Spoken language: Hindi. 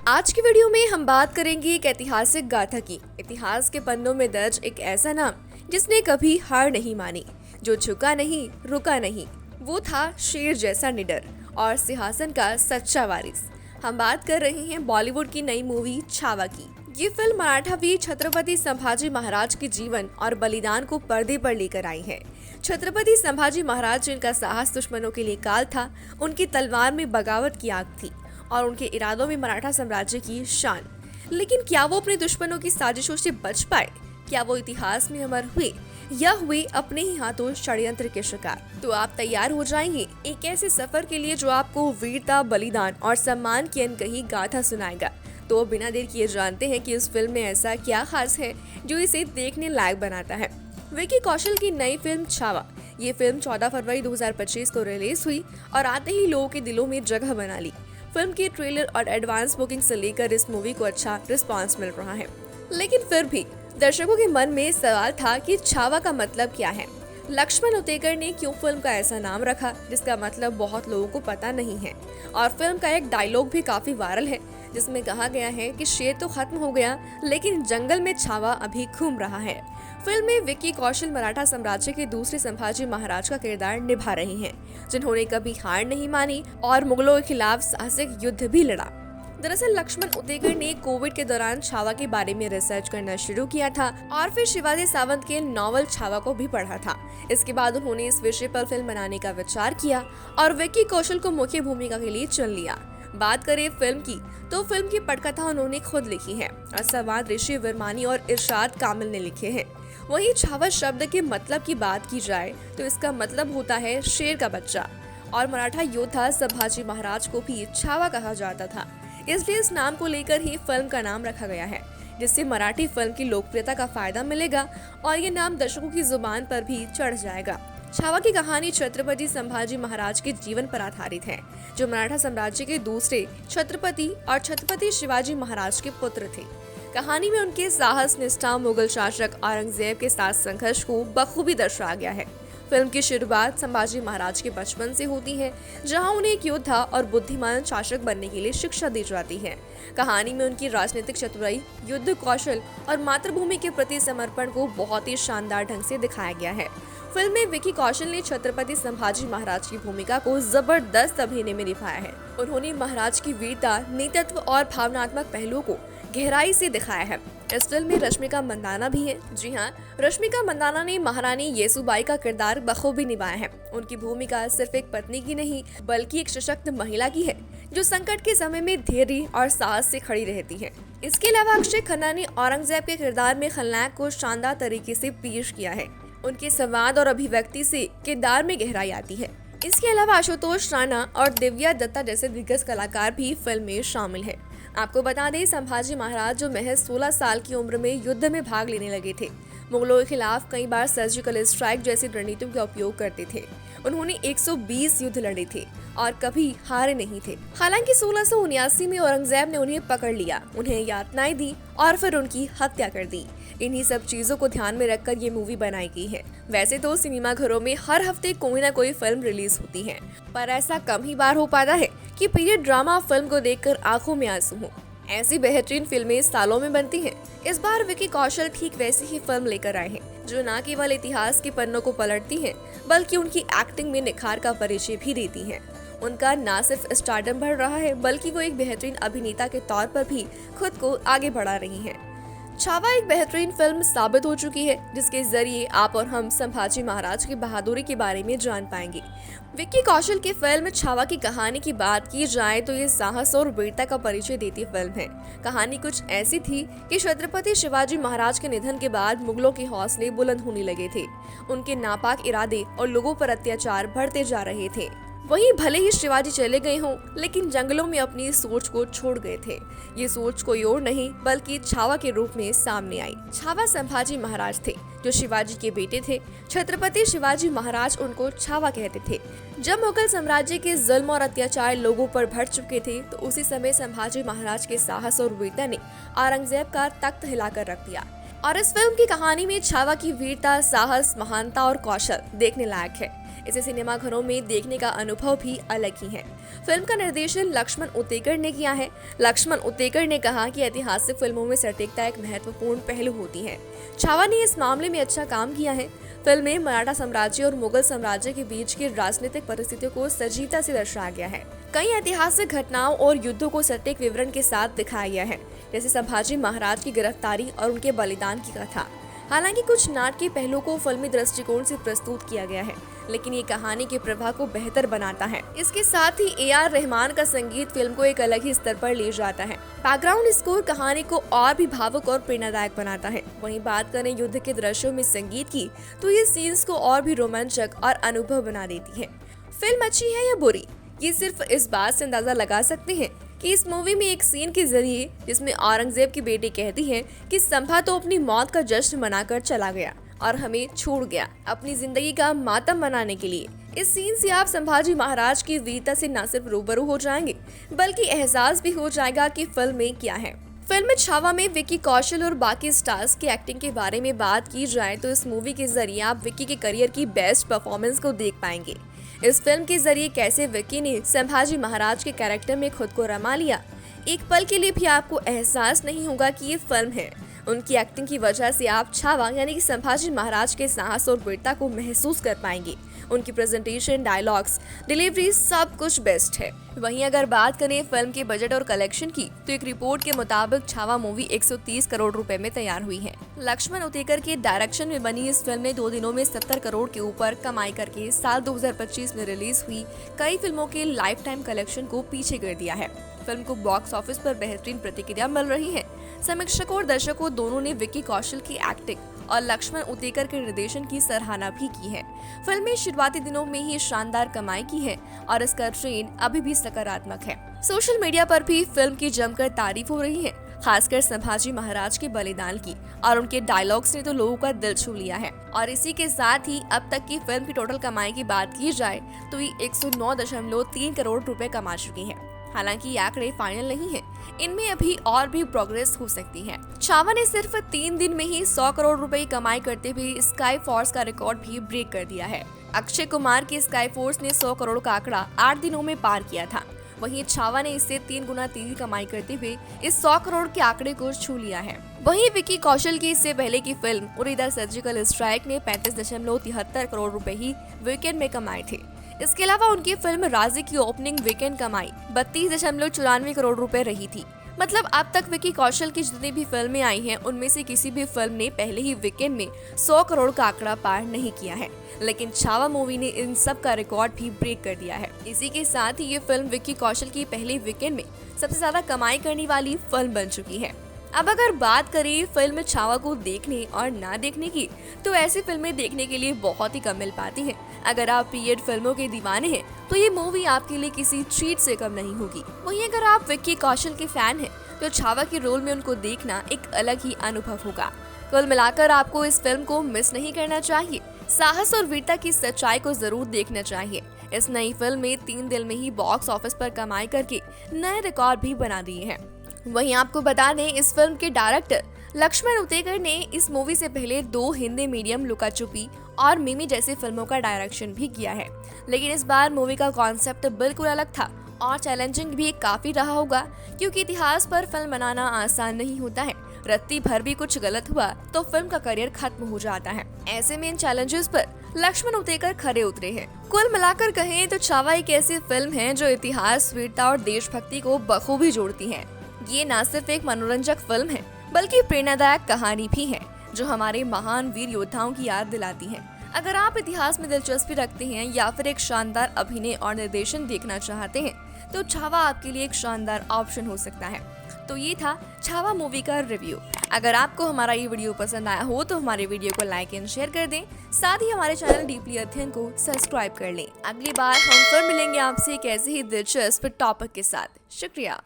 आज की वीडियो में हम बात करेंगे एक ऐतिहासिक गाथा की। इतिहास के पन्नों में दर्ज एक ऐसा नाम जिसने कभी हार नहीं मानी, जो झुका नहीं, रुका नहीं। वो था शेर जैसा निडर और सिंहासन का सच्चा वारिस। हम बात कर रहे हैं बॉलीवुड की नई मूवी छावा की। ये फिल्म मराठा वीर छत्रपति संभाजी महाराज के जीवन और बलिदान को पर्दे पर लेकर आई है। छत्रपति संभाजी महाराज जिनका साहस दुश्मनों के लिए काल था, उनकी तलवार में बगावत की आग थी और उनके इरादों में मराठा साम्राज्य की शान। लेकिन क्या वो अपने दुश्मनों की साजिशों से बच पाए? क्या वो इतिहास में अमर हुए या हुए अपने ही हाथों षड्यंत्र के शिकार? तो आप तैयार हो जाएंगे एक ऐसे सफर के लिए जो आपको वीरता, बलिदान और सम्मान की अनकही गाथा सुनाएगा। तो बिना देर किए जानते हैं कि इस फिल्म में ऐसा क्या खास है जो इसे देखने लायक बनाता है। विकी कौशल की नई फिल्म छावा। ये फिल्म 14 फरवरी 2025 को रिलीज हुई और आते ही लोगों के दिलों में जगह बना ली। फिल्म के ट्रेलर और एडवांस बुकिंग से लेकर इस मूवी को अच्छा रिस्पांस मिल रहा है, लेकिन फिर भी दर्शकों के मन में सवाल था कि छावा का मतलब क्या है। लक्ष्मण उतेकर ने क्यों फिल्म का ऐसा नाम रखा जिसका मतलब बहुत लोगों को पता नहीं है। और फिल्म का एक डायलॉग भी काफी वायरल है जिसमें कहा गया है कि शेर तो खत्म हो गया लेकिन जंगल में छावा अभी घूम रहा है। फिल्म में विक्की कौशल मराठा साम्राज्य के दूसरे संभाजी महाराज का किरदार निभा रहे हैं, जिन्होंने कभी हार नहीं मानी और मुगलों के खिलाफ साहसिक युद्ध भी लड़ा। दरअसल लक्ष्मण उतेकर ने कोविड के दौरान छावा के बारे में रिसर्च करना शुरू किया था और फिर शिवाजी सावंत के नॉवल छावा को भी पढ़ा था। इसके बाद उन्होंने इस विषय पर फिल्म बनाने का विचार किया और विक्की कौशल को मुख्य भूमिका के लिए चुन लिया। बात करें फिल्म की, तो फिल्म की पटकथा उन्होंने खुद लिखी है और संवाद ऋषि वर्मानी और इरशाद कामिल ने लिखे हैं। वहीं छावा शब्द के मतलब की बात की जाए तो इसका मतलब होता है शेर का बच्चा और मराठा योद्धा संभाजी महाराज को भी छावा कहा जाता था। इसलिए इस नाम को लेकर ही फिल्म का नाम रखा गया है, जिससे मराठी फिल्म की लोकप्रियता का फायदा मिलेगा और ये नाम दर्शकों की जुबान पर भी चढ़ जाएगा। छावा की कहानी छत्रपति संभाजी महाराज के जीवन पर आधारित है, जो मराठा साम्राज्य के दूसरे छत्रपति और छत्रपति शिवाजी महाराज के पुत्र थे। कहानी में उनके साहस, निष्ठा, मुगल शासक औरंगजेब के साथ संघर्ष को बखूबी दर्शाया गया है। फिल्म की शुरुआत संभाजी महाराज के बचपन से होती है, जहां उन्हें एक योद्धा और बुद्धिमान शासक बनने के लिए शिक्षा दी जाती है। कहानी में उनकी राजनीतिक चतुराई, युद्ध कौशल और मातृभूमि के प्रति समर्पण को बहुत ही शानदार ढंग से दिखाया गया है। फिल्म में विकी कौशल ने छत्रपति संभाजी महाराज की भूमिका को जबरदस्त अभिनय में निभाया है। उन्होंने महाराज की वीरता, नेतृत्व और भावनात्मक पहलुओं को गहराई से दिखाया है। इस फिल्म में रश्मिका मंदाना भी है। जी हाँ, रश्मिका मंदाना ने महारानी येसुबाई का किरदार बखूबी निभाया है। उनकी भूमिका सिर्फ एक पत्नी की नहीं बल्कि एक सशक्त महिला की है, जो संकट के समय में धैर्य और साहस से खड़ी रहती है। इसके अलावा अक्षय खन्ना ने औरंगजेब के किरदार में खलनायक को शानदार तरीके से पेश किया है। उनके संवाद और अभिव्यक्ति से किरदार में गहराई आती है। इसके अलावा आशुतोष राणा और दिव्या दत्ता जैसे दिग्गज कलाकार भी फिल्म में शामिल है। आपको बता दें, संभाजी महाराज जो महज 16 साल की उम्र में युद्ध में भाग लेने लगे थे, मुगलों के खिलाफ कई बार सर्जिकल स्ट्राइक जैसी रणनीतियों का उपयोग करते थे। उन्होंने 120 युद्ध लड़े थे और कभी हारे नहीं थे। हालांकि 1679 में औरंगजेब ने उन्हें पकड़ लिया, उन्हें यातनाएं दी और फिर उनकी हत्या कर दी। इन्हीं सब चीजों को ध्यान में रखकर ये मूवी बनाई गई है। वैसे तो सिनेमा घरों में हर हफ्ते कोई ना कोई फिल्म रिलीज होती है, पर ऐसा कम ही बार हो पाता है कि पीरियड ड्रामा फिल्म को देखकर आंखों में आंसू हो। ऐसी बेहतरीन फिल्में सालों में बनती हैं। इस बार विकी कौशल ठीक वैसी ही फिल्म लेकर आए हैं, जो न केवल इतिहास के पन्नों को पलटती है बल्कि उनकी एक्टिंग में निखार का परिचय भी देती है। उनका न सिर्फ स्टारडम बढ़ रहा है बल्कि वो एक बेहतरीन अभिनेता के तौर पर भी खुद को आगे बढ़ा रही हैं। छावा एक बेहतरीन फिल्म साबित हो चुकी है, जिसके जरिए आप और हम संभाजी महाराज की बहादुरी के बारे में जान पाएंगे। विक्की कौशल की फिल्म छावा की कहानी की बात की जाए तो ये साहस और वीरता का परिचय देती फिल्म है। कहानी कुछ ऐसी थी कि छत्रपति शिवाजी महाराज के निधन के बाद मुगलों के हौसले बुलंद होने लगे थे। उनके नापाक इरादे और लोगों पर अत्याचार बढ़ते जा रहे थे। वहीं भले ही शिवाजी चले गए हों, लेकिन जंगलों में अपनी सोच को छोड़ गए थे। ये सोच कोई और नहीं बल्कि छावा के रूप में सामने आई। छावा संभाजी महाराज थे, जो शिवाजी के बेटे थे। छत्रपति शिवाजी महाराज उनको छावा कहते थे। जब मुगल साम्राज्य के जुल्म और अत्याचार लोगों पर बढ़ चुके थे, तो उसी समय संभाजी महाराज के साहस और वीरता ने औरंगजेब का तख्त हिलाकर रख दिया। और इस फिल्म की कहानी में छावा की वीरता, साहस, महानता और कौशल देखने लायक है। इसे सिनेमाघरों में देखने का अनुभव भी अलग ही है। फिल्म का निर्देशन लक्ष्मण उतेकर ने किया है। लक्ष्मण उतेकर ने कहा कि ऐतिहासिक फिल्मों में सटीकता एक महत्वपूर्ण पहलू होती है। छावा ने इस मामले में अच्छा काम किया है। फिल्म में मराठा साम्राज्य और मुगल साम्राज्य के बीच की राजनीतिक परिस्थितियों को सजीवता से दर्शाया गया है। कई ऐतिहासिक घटनाओं और युद्धों को सटीक विवरण के साथ दिखाया गया है, जैसे संभाजी महाराज की गिरफ्तारी और उनके बलिदान की कथा। हालांकि कुछ नाटकीय पहलुओं को फिल्मी दृष्टिकोण से प्रस्तुत किया गया है, लेकिन ये कहानी के प्रवाह को बेहतर बनाता है। इसके साथ ही ए.आर. रहमान का संगीत फिल्म को एक अलग ही स्तर पर ले जाता है। बैकग्राउंड स्कोर कहानी को और भी भावुक और प्रेरणादायक बनाता है। वहीं बात करें युद्ध के दृश्यों में संगीत की, तो ये सीन्स को और भी रोमांचक और अनुभव बना देती है। फिल्म अच्छी है या बुरी, ये सिर्फ इस बात से अंदाजा लगा सकते हैं कि इस मूवी में एक सीन के जरिए, जिसमें औरंगजेब की बेटी कहती है कि संभा तो अपनी मौत का जश्न मनाकर चला गया और हमें छोड़ गया अपनी जिंदगी का मातम मनाने के लिए। इस सीन से आप संभाजी महाराज की वीरता से न सिर्फ रूबरू हो जाएंगे, बल्कि एहसास भी हो जाएगा कि फिल्म में क्या है। फिल्म में छावा में विक्की कौशल और बाकी स्टार्स की एक्टिंग के बारे में बात की जाए तो इस मूवी के जरिए आप विक्की के करियर की बेस्ट परफॉर्मेंस को देख पाएंगे। इस फिल्म के जरिए कैसे विक्की ने संभाजी महाराज के कैरेक्टर में खुद को रमा लिया, एक पल के लिए भी आपको एहसास नहीं होगा कि ये फिल्म है। उनकी एक्टिंग की वजह से आप छावा यानी कि संभाजी महाराज के साहस और वीरता को महसूस कर पाएंगे। उनकी प्रेजेंटेशन, डायलॉग्स, डिलीवरी सब कुछ बेस्ट है। वहीं अगर बात करें फिल्म के बजट और कलेक्शन की, तो एक रिपोर्ट के मुताबिक छावा मूवी 130 करोड़ रुपए में तैयार हुई है। लक्ष्मण उतेकर के डायरेक्शन में बनी इस फिल्म ने 2 दिनों में 70 करोड़ के ऊपर कमाई करके साल 2025 में रिलीज हुई कई फिल्मों के लाइफ टाइम कलेक्शन को पीछे कर दिया है। फिल्म को बॉक्स ऑफिस पर बेहतरीन प्रतिक्रिया मिल रही है। समीक्षकों और दर्शकों दोनों ने विक्की कौशल की एक्टिंग और लक्ष्मण उतेकर के निर्देशन की सराहना भी की है। फिल्म में शुरुआती दिनों में ही शानदार कमाई की है और इसका ट्रेंड अभी भी सकारात्मक है। सोशल मीडिया पर भी फिल्म की जमकर तारीफ हो रही है, खासकर संभाजी महाराज के बलिदान की, और उनके डायलॉग्स ने तो लोगों का दिल छू लिया है। और इसी के साथ ही अब तक की फिल्म की टोटल कमाई की बात की जाए तो ये 109.3 करोड़ रुपए कमा चुकी है। हालांकि ये आंकड़े फाइनल नहीं है, इनमें अभी और भी प्रोग्रेस हो सकती है। छावा ने सिर्फ 3 दिन में ही 100 करोड़ रुपए की कमाई करते हुए स्काई फोर्स का रिकॉर्ड भी ब्रेक कर दिया है। अक्षय कुमार की स्काई फोर्स ने 100 करोड़ का आंकड़ा 8 दिनों में पार किया था। वहीं छावा ने इससे 3 गुना तेजी कमाई करते हुए इस 100 करोड़ के आंकड़े को छू लिया है। वहीं विक्की कौशल की इससे पहले की फिल्म उड़ी द सर्जिकल स्ट्राइक ने 35.73 करोड़ रुपए ही वीकेंड में कमाए थे। इसके अलावा उनकी फिल्म राजी की ओपनिंग वीकेंड कमाई 32.94 करोड़ रुपए रही थी। मतलब अब तक विक्की कौशल की जितनी भी फिल्में आई हैं, उनमें से किसी भी फिल्म ने पहले ही वीकेंड में 100 करोड़ का आंकड़ा पार नहीं किया है, लेकिन छावा मूवी ने इन सब का रिकॉर्ड भी ब्रेक कर दिया है। इसी के साथ ही ये फिल्म विक्की कौशल की पहले वीकेंड में सबसे ज्यादा कमाई करने वाली फिल्म बन चुकी है। अब अगर बात करें फिल्म छावा को देखने और ना देखने की, तो ऐसी फिल्में देखने के लिए बहुत ही कम मिल पाती हैं। अगर आप पीरियड फिल्मों के दीवाने हैं तो ये मूवी आपके लिए किसी ट्रीट से कम नहीं होगी। वहीं अगर आप विक्की कौशल के फैन हैं तो छावा के रोल में उनको देखना एक अलग ही अनुभव होगा। कुल मिलाकर आपको इस फिल्म को मिस नहीं करना चाहिए। साहस और वीरता की सच्चाई को जरूर देखना चाहिए। इस नई फिल्म में 3 दिन में ही बॉक्स ऑफिस पर कमाई करके नए रिकॉर्ड भी बना दिए हैं। वहीं आपको बता दें, इस फिल्म के डायरेक्टर लक्ष्मण उतेकर ने इस मूवी से पहले 2 हिंदी मीडियम लुका छुपी और मिमी जैसी फिल्मों का डायरेक्शन भी किया है, लेकिन इस बार मूवी का कॉन्सेप्ट बिल्कुल अलग था और चैलेंजिंग भी काफी रहा होगा, क्योंकि इतिहास पर फिल्म बनाना आसान नहीं होता है। रत्ती भर भी कुछ गलत हुआ तो फिल्म का करियर खत्म हो जाता है। ऐसे में इन चैलेंजेस पर लक्ष्मण उतेकर खरे उतरे हैं। कुल मिलाकर कहें तो छावा एक ऐसी फिल्म है जो इतिहास, वीरता और देशभक्ति को बखूबी जोड़ती है। ये न सिर्फ एक मनोरंजक फिल्म है, बल्कि प्रेरणादायक कहानी भी है जो हमारे महान वीर योद्धाओं की याद दिलाती है। अगर आप इतिहास में दिलचस्पी रखते हैं या फिर एक शानदार अभिनय और निर्देशन देखना चाहते हैं, तो छावा आपके लिए एक शानदार ऑप्शन हो सकता है। तो ये था छावा मूवी का रिव्यू। अगर आपको हमारा ये वीडियो पसंद आया हो तो हमारे वीडियो को लाइक एंड शेयर कर दें, साथ ही हमारे चैनल डीपली अध्ययन को सब्सक्राइब कर लें। अगली बार हम फिर मिलेंगे आपसे एक ऐसे ही दिलचस्प टॉपिक के साथ। शुक्रिया।